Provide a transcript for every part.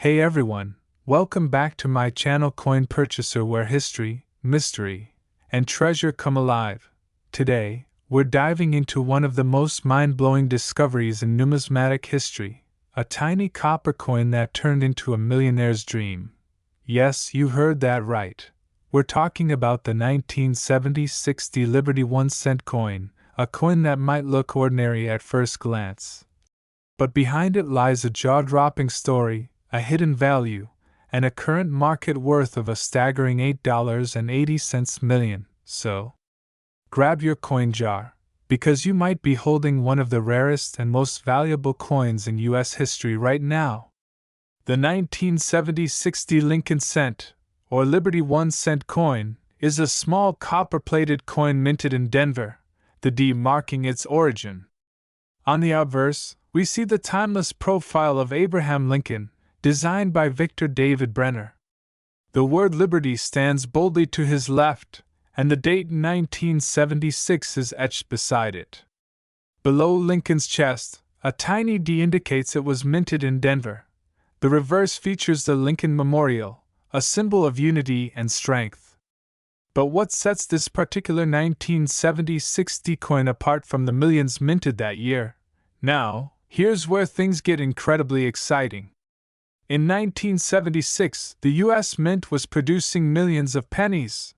Hey everyone, welcome back to my channel Coin Purchaser, where history, mystery, and treasure come alive. Today, we're diving into one of the most mind-blowing discoveries in numismatic history, a tiny copper coin that turned into a millionaire's dream. Yes, you heard that right. We're talking about the 1970-60 Liberty 1-cent coin, a coin that might look ordinary at first glance. But behind it lies a jaw-dropping story, a hidden value, and a current market worth of a staggering $8.80 million. So, grab your coin jar, because you might be holding one of the rarest and most valuable coins in U.S. history right now. The 1970-60 Lincoln cent, or Liberty 1-cent coin, is a small copper-plated coin minted in Denver, the D marking its origin. On the obverse, we see the timeless profile of Abraham Lincoln, designed by Victor David Brenner. The word Liberty stands boldly to his left, and the date 1976 is etched beside it. Below Lincoln's chest, a tiny D indicates it was minted in Denver. The reverse features the Lincoln Memorial, a symbol of unity and strength. But what sets this particular 1970-60 coin apart from the millions minted that year? Now, here's where things get incredibly exciting. In 1976, the U.S. Mint was producing millions of pennies.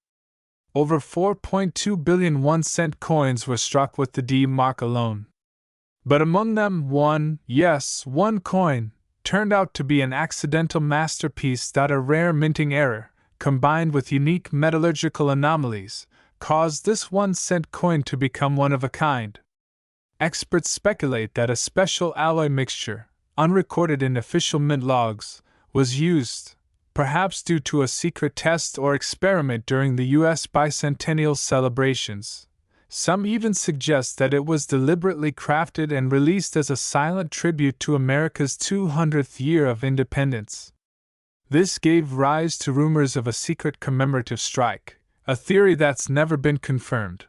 Over 4.2 billion 1-cent coins were struck with the D mark alone. But among them, one coin, turned out to be an accidental masterpiece. A rare minting error, combined with unique metallurgical anomalies, caused this 1-cent coin to become one of a kind. Experts speculate that a special alloy mixture, unrecorded in official mint logs, was used, perhaps due to a secret test or experiment during the U.S. bicentennial celebrations. Some even suggest that it was deliberately crafted and released as a silent tribute to America's 200th year of independence. This gave rise to rumors of a secret commemorative strike, a theory that's never been confirmed,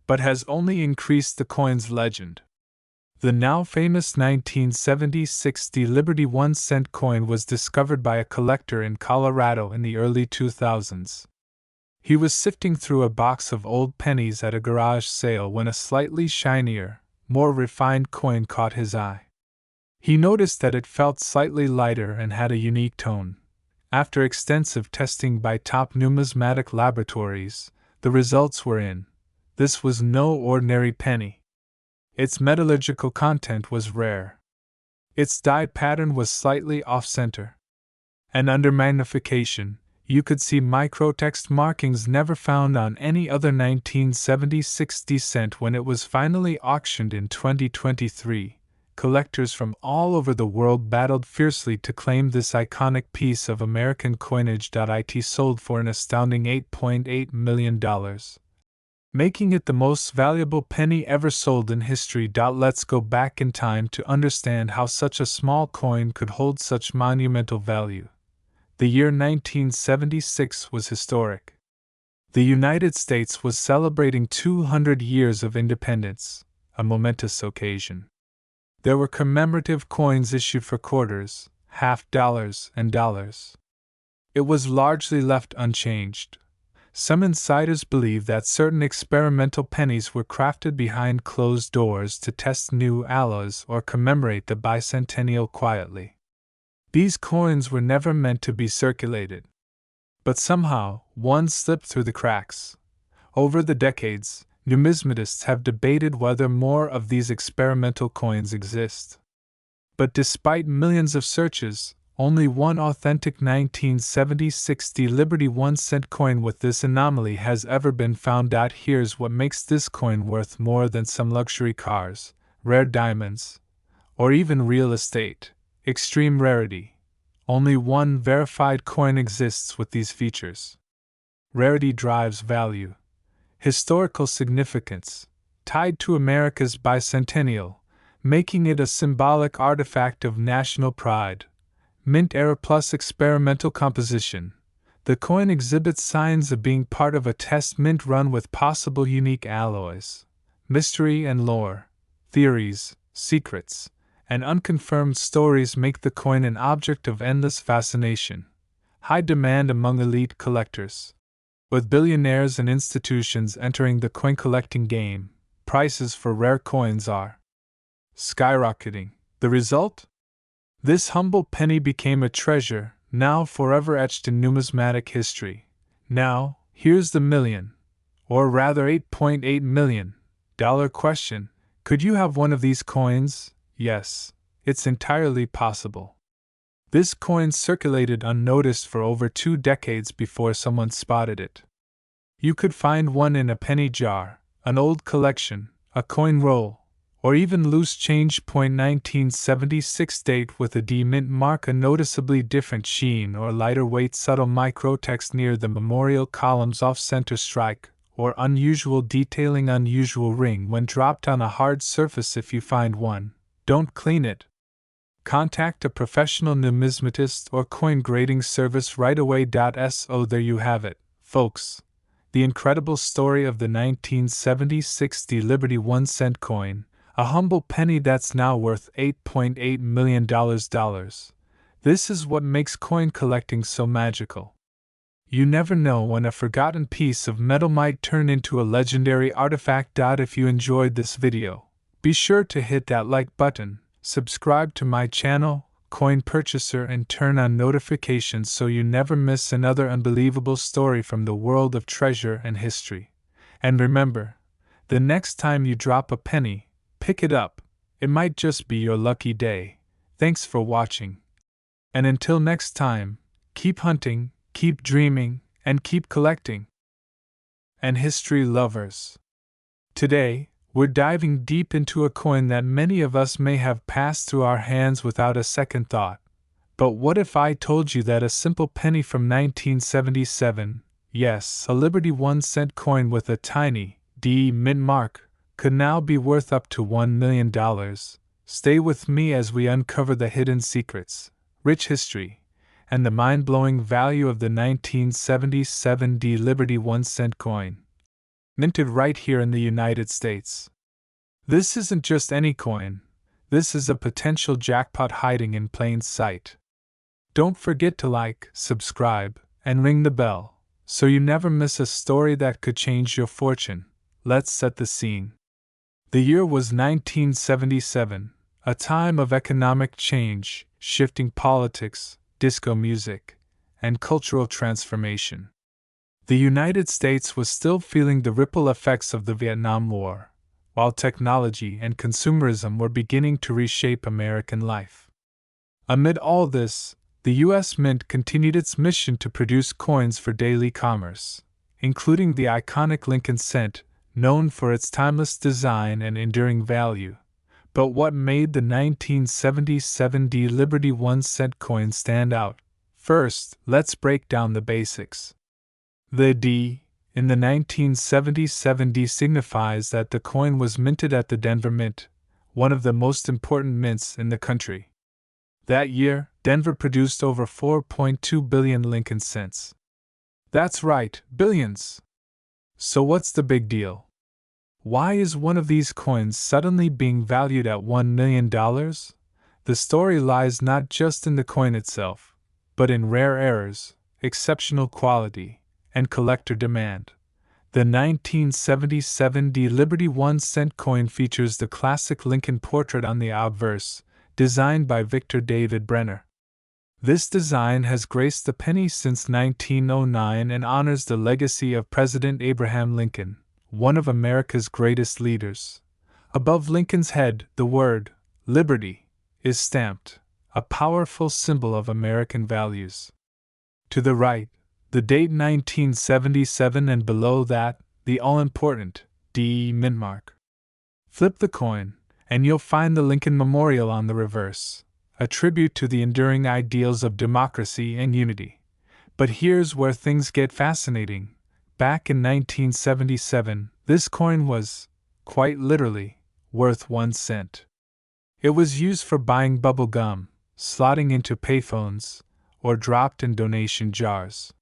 but has only increased the coin's legend. The now famous 1970-60 Liberty 1-cent coin was discovered by a collector in Colorado in the early 2000s. He was sifting through a box of old pennies at a garage sale when a slightly shinier, more refined coin caught his eye. He noticed that it felt slightly lighter and had a unique tone. After extensive testing by top numismatic laboratories, the results were in. This was no ordinary penny. Its metallurgical content was rare. Its die pattern was slightly off-center. And under magnification, you could see microtext markings never found on any other 1970-60 cent. When it was finally auctioned in 2023, collectors from all over the world battled fiercely to claim this iconic piece of American coinage. It sold for an astounding $8.8 million. Making it the most valuable penny ever sold in history. Let's go back in time to understand how such a small coin could hold such monumental value. The year 1976 was historic. The United States was celebrating 200 years of independence, a momentous occasion. There were commemorative coins issued for quarters, half dollars, and dollars. It was largely left unchanged. Some insiders believe that certain experimental pennies were crafted behind closed doors to test new alloys or commemorate the bicentennial quietly. These coins were never meant to be circulated. But somehow, one slipped through the cracks. Over the decades, numismatists have debated whether more of these experimental coins exist. But despite millions of searches, only one authentic 1970-60 Liberty 1-cent coin with this anomaly has ever been found. Here's what makes this coin worth more than some luxury cars, rare diamonds, or even real estate: extreme rarity. Only one verified coin exists with these features. Rarity drives value. Historical significance, tied to America's bicentennial, making it a symbolic artifact of national pride. Mint error plus experimental composition. The coin exhibits signs of being part of a test mint run with possible unique alloys. Mystery and lore, theories, secrets, and unconfirmed stories make the coin an object of endless fascination. High demand among elite collectors. With billionaires and institutions entering the coin collecting game, prices for rare coins are skyrocketing. The result? This humble penny became a treasure, now forever etched in numismatic history. Now, here's the million, or rather $8.8 million question. Could you have one of these coins? Yes, it's entirely possible. This coin circulated unnoticed for over 2 decades before someone spotted it. You could find one in a penny jar, an old collection, a coin roll, or even loose change. 1976 date with a D mint mark, a noticeably different sheen or lighter weight, subtle microtext near the memorial columns off center, strike, or unusual detailing, unusual ring when dropped on a hard surface. If you find one, don't clean it. Contact a professional numismatist or coin grading service right away. So there you have it, folks. The incredible story of the 1976 D Liberty 1-cent coin, a humble penny that's now worth $8.8 million. This is what makes coin collecting so magical. You never know when a forgotten piece of metal might turn into a legendary artifact. If you enjoyed this video, be sure to hit that like button, subscribe to my channel, Coin Purchaser, and turn on notifications so you never miss another unbelievable story from the world of treasure and history. And remember, the next time you drop a penny, pick it up. It might just be your lucky day. Thanks for watching. And until next time, keep hunting, keep dreaming, and keep collecting. And history lovers, today, we're diving deep into a coin that many of us may have passed through our hands without a second thought. But what if I told you that a simple penny from 1977, yes, a Liberty 1-cent coin with a tiny D mint mark, could now be worth up to $1 million? Stay with me as we uncover the hidden secrets, rich history, and the mind-blowing value of the 1977 D Liberty 1-cent coin, minted right here in the United States. This isn't just any coin, this is a potential jackpot hiding in plain sight. Don't forget to like, subscribe, and ring the bell, so you never miss a story that could change your fortune. Let's set the scene. The year was 1977, a time of economic change, shifting politics, disco music, and cultural transformation. The United States was still feeling the ripple effects of the Vietnam War, while technology and consumerism were beginning to reshape American life. Amid all this, the U.S. Mint continued its mission to produce coins for daily commerce, including the iconic Lincoln cent, known for its timeless design and enduring value. But what made the 1977 D Liberty 1-cent coin stand out? First, let's break down the basics. The D in the 1977 D signifies that the coin was minted at the Denver Mint, one of the most important mints in the country. That year, Denver produced over 4.2 billion Lincoln cents. That's right, billions! So what's the big deal? Why is one of these coins suddenly being valued at $1 million? The story lies not just in the coin itself, but in rare errors, exceptional quality, and collector demand. The 1977 D Liberty 1-cent coin features the classic Lincoln portrait on the obverse, designed by Victor David Brenner. This design has graced the penny since 1909 and honors the legacy of President Abraham Lincoln, one of America's greatest leaders. Above Lincoln's head, the word, Liberty, is stamped, a powerful symbol of American values. To the right, the date 1977, and below that, the all-important D mint mark. Flip the coin, and you'll find the Lincoln Memorial on the reverse, a tribute to the enduring ideals of democracy and unity. But here's where things get fascinating. Back in 1977, this coin was, quite literally, worth 1 cent. It was used for buying bubble gum, slotting into payphones, or dropped in donation jars.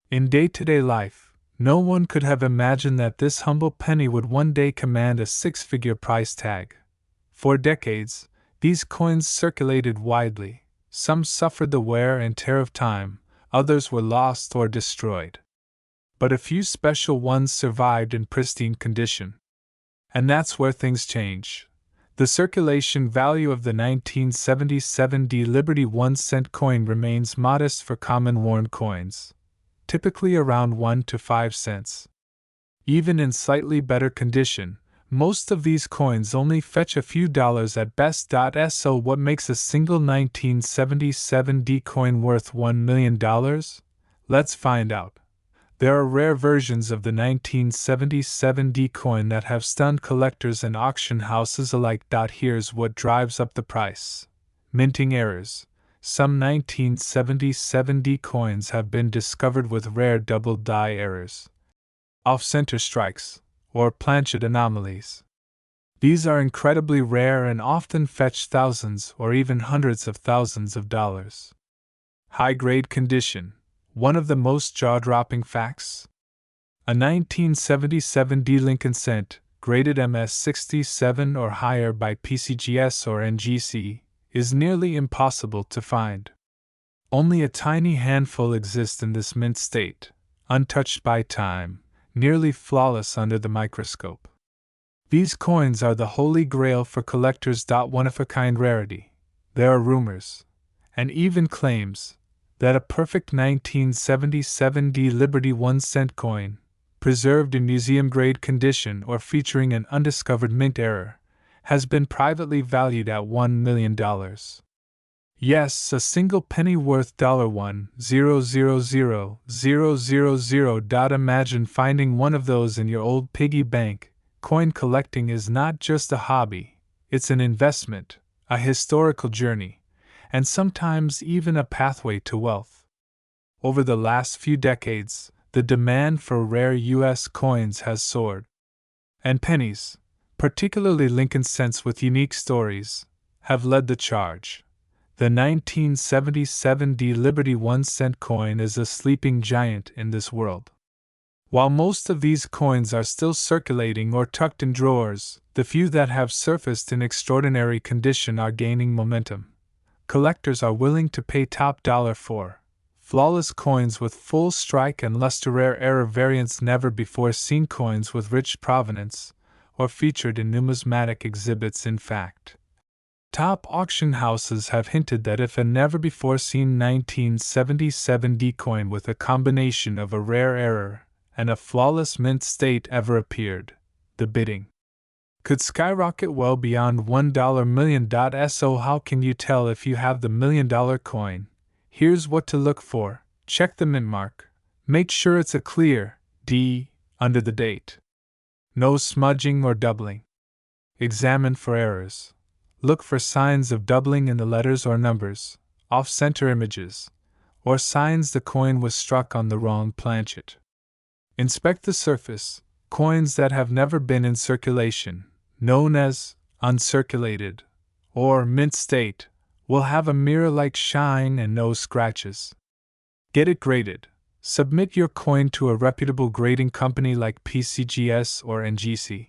In day-to-day life, no one could have imagined that this humble penny would one day command a 6-figure price tag. For decades, These coins circulated widely. Some suffered the wear and tear of time, others were lost or destroyed. But a few special ones survived in pristine condition. And that's where things change. The circulation value of the 1977 D Liberty 1-cent coin remains modest for common worn coins, typically around 1 to 5 cents. Even in slightly better condition, most of these coins only fetch a few dollars at best. So, what makes a single 1977 D coin worth $1 million? Let's find out. There are rare versions of the 1977 D coin that have stunned collectors and auction houses alike. Here's what drives up the price: minting errors. Some 1977 D coins have been discovered with rare double die errors, off-center strikes, or planchet anomalies. These are incredibly rare and often fetch thousands or even hundreds of thousands of dollars. High-grade condition. One of the most jaw-dropping facts? A 1977 D Lincoln cent, graded MS-67 or higher by PCGS or NGC, is nearly impossible to find. Only a tiny handful exist in this mint state, untouched by time, nearly flawless under the microscope. These coins are the holy grail for collectors. One-of-a-kind rarity. There are rumors, and even claims, that a perfect 1977 D Liberty 1-cent coin, preserved in museum-grade condition or featuring an undiscovered mint error, has been privately valued at $1 million. Yes, a single penny worth $1,000,000. Imagine finding one of those in your old piggy bank. Coin collecting is not just a hobby, it's an investment, a historical journey, and sometimes even a pathway to wealth. Over the last few decades, the demand for rare U.S. coins has soared. And pennies, particularly Lincoln cents with unique stories, have led the charge. The 1977 D Liberty 1-cent coin is a sleeping giant in this world. While most of these coins are still circulating or tucked in drawers, the few that have surfaced in extraordinary condition are gaining momentum. Collectors are willing to pay top dollar for flawless coins with full strike and luster, rare error variants, never before seen coins with rich provenance, or featured in numismatic exhibits. In fact, top auction houses have hinted that if a never before seen 1977 D coin with a combination of a rare error and a flawless mint state ever appeared, the bidding could skyrocket well beyond $1 million. So, how can you tell if you have the $1 million coin? Here's what to look for. Check the mint mark. Make sure it's a clear D under the date. No smudging or doubling. Examine for errors. Look for signs of doubling in the letters or numbers, off-center images, or signs the coin was struck on the wrong planchet. Inspect the surface. Coins that have never been in circulation, known as uncirculated or mint state, will have a mirror-like shine and no scratches. Get it graded. Submit your coin to a reputable grading company like PCGS or NGC.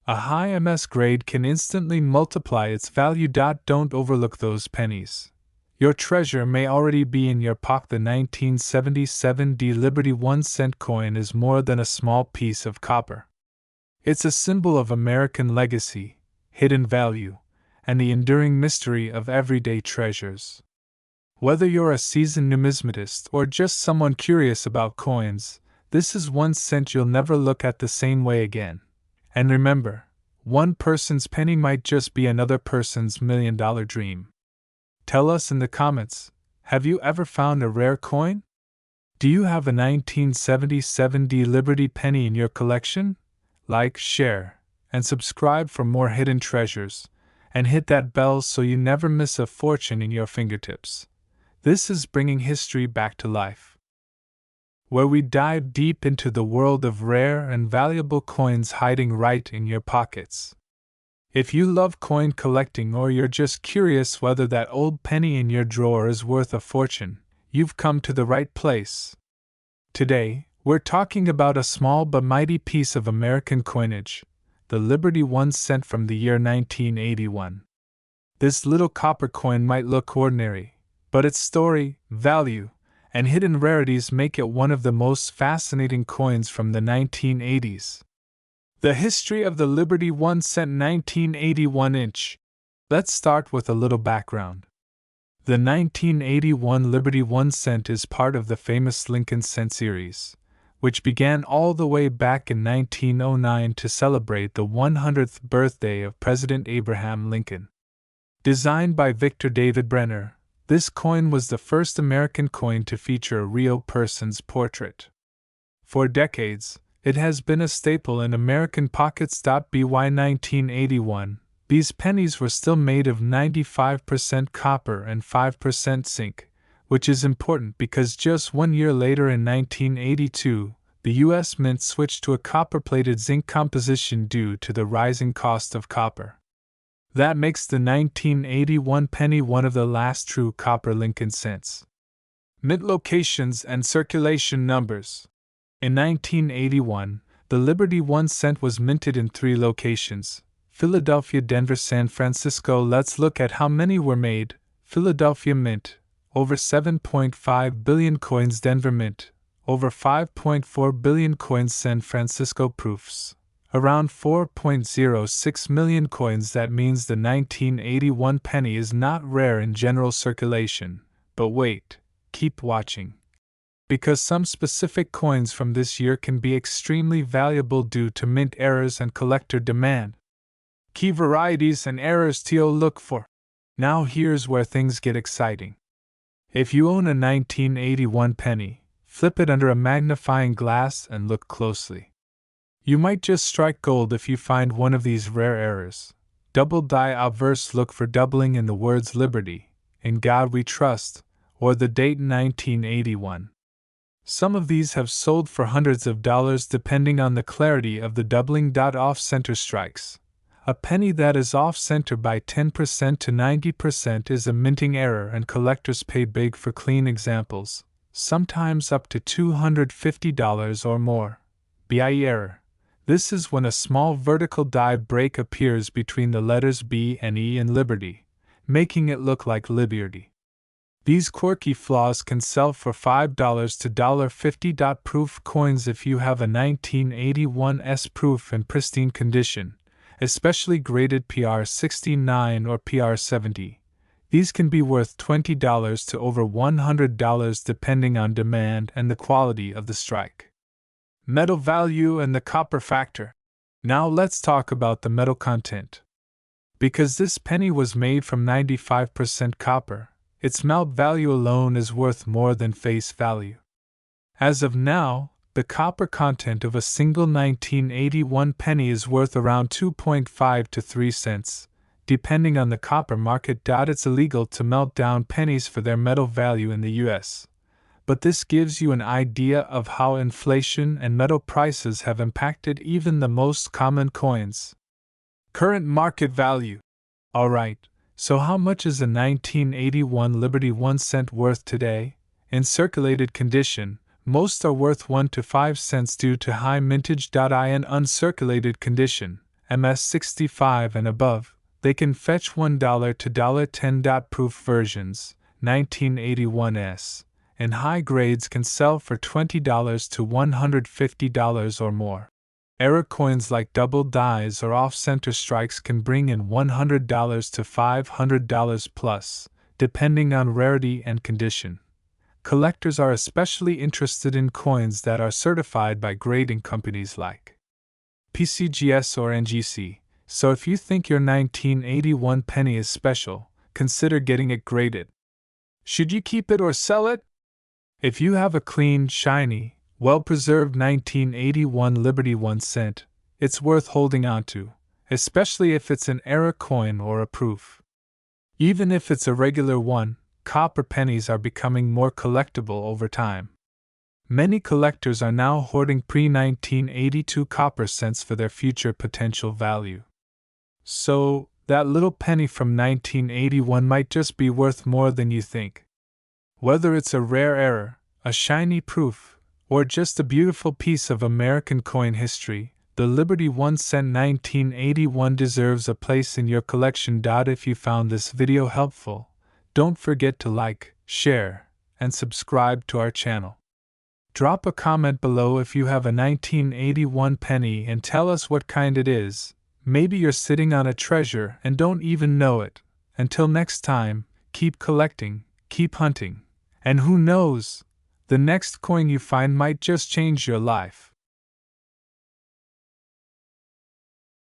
A high MS grade can instantly multiply its value. Don't overlook those pennies. Your treasure may already be in your pocket. The 1977 D Liberty 1-cent coin is more than a small piece of copper. It's a symbol of American legacy, hidden value, and the enduring mystery of everyday treasures. Whether you're a seasoned numismatist or just someone curious about coins, this is 1 cent you'll never look at the same way again. And remember, one person's penny might just be another person's $1 million dream. Tell us in the comments, have you ever found a rare coin? Do you have a 1977 D Liberty penny in your collection? Like, share, and subscribe for more hidden treasures, and hit that bell so you never miss a fortune in your fingertips. This is Bringing History Back to Life, where we dive deep into the world of rare and valuable coins hiding right in your pockets. If you love coin collecting or you're just curious whether that old penny in your drawer is worth a fortune, you've come to the right place. Today, we're talking about a small but mighty piece of American coinage, the Liberty 1 cent from the year 1981. This little copper coin might look ordinary, but its story, value, and hidden rarities make it one of the most fascinating coins from the 1980s. The history of the Liberty 1 cent 1981 inch. Let's start with a little background. The 1981 Liberty 1 cent is part of the famous Lincoln Cent series, which began all the way back in 1909 to celebrate the 100th birthday of President Abraham Lincoln. Designed by Victor David Brenner, this coin was the first American coin to feature a real person's portrait. For decades, it has been a staple in American pockets. By 1981, these pennies were still made of 95% copper and 5% zinc, which is important because just 1 year later in 1982, the U.S. Mint switched to a copper-plated zinc composition due to the rising cost of copper. That makes the 1981 penny one of the last true copper Lincoln cents. Mint locations and circulation numbers. In 1981, the Liberty 1 cent was minted in 3 locations: Philadelphia, Denver, San Francisco. Let's look at how many were made. Philadelphia Mint, over 7.5 billion coins. Denver Mint, over 5.4 billion coins. San Francisco Proofs, around 4.06 million coins. That means the 1981 penny is not rare in general circulation. But wait, keep watching, because some specific coins from this year can be extremely valuable due to mint errors and collector demand. Key varieties and errors to look for. Now here's where things get exciting. If you own a 1981 penny, flip it under a magnifying glass and look closely. You might just strike gold if you find one of these rare errors. Double die obverse. Look for doubling in the words Liberty, In God We Trust, or the date 1981. Some of these have sold for hundreds of dollars depending on the clarity of the doubling. Off-center strikes. A penny that is off-center by 10% to 90% is a minting error, and collectors pay big for clean examples, sometimes up to $250 or more. BIE error. This is when a small vertical die break appears between the letters B and E in Liberty, making it look like Liberty. These quirky flaws can sell for $5 to $50. Proof coins. If you have a 1981 proof in pristine condition, especially graded PR 69 or PR 70, these can be worth $20 to over $100 depending on demand and the quality of the strike. Metal value and the copper factor. Now let's talk about the metal content. Because this penny was made from 95% copper, its melt value alone is worth more than face value. As of now, the copper content of a single 1981 penny is worth around 2.5 to 3 cents, depending on the copper market. It's illegal to melt down pennies for their metal value in the US, but this gives you an idea of how inflation and metal prices have impacted even the most common coins. Current market value. Alright, so how much is a 1981 Liberty 1 cent worth today? In circulated condition, most are worth 1 to 5 cents due to high mintage. In uncirculated condition, MS65 and above, they can fetch $1 to $10. Proof versions, 1981s, in high grades can sell for $20 to $150 or more. Error coins like double dies or off-center strikes can bring in $100 to $500 plus, depending on rarity and condition. Collectors are especially interested in coins that are certified by grading companies like PCGS or NGC, so if you think your 1981 penny is special, consider getting it graded. Should you keep it or sell it? If you have a clean, shiny, well-preserved 1981 Liberty 1 cent, it's worth holding on to, especially if it's an error coin or a proof. Even if it's a regular one, copper pennies are becoming more collectible over time. Many collectors are now hoarding pre-1982 copper cents for their future potential value. So, that little penny from 1981 might just be worth more than you think. Whether it's a rare error, a shiny proof, or just a beautiful piece of American coin history, The Liberty 1 cent 1981 deserves a place in your collection. If you found this video helpful, don't forget to like, share, and subscribe to our channel. Drop a comment below if you have a 1981 penny and tell us what kind it is. Maybe you're sitting on a treasure and don't even know it. Until next time, keep collecting, keep hunting, and who knows, the next coin you find might just change your life.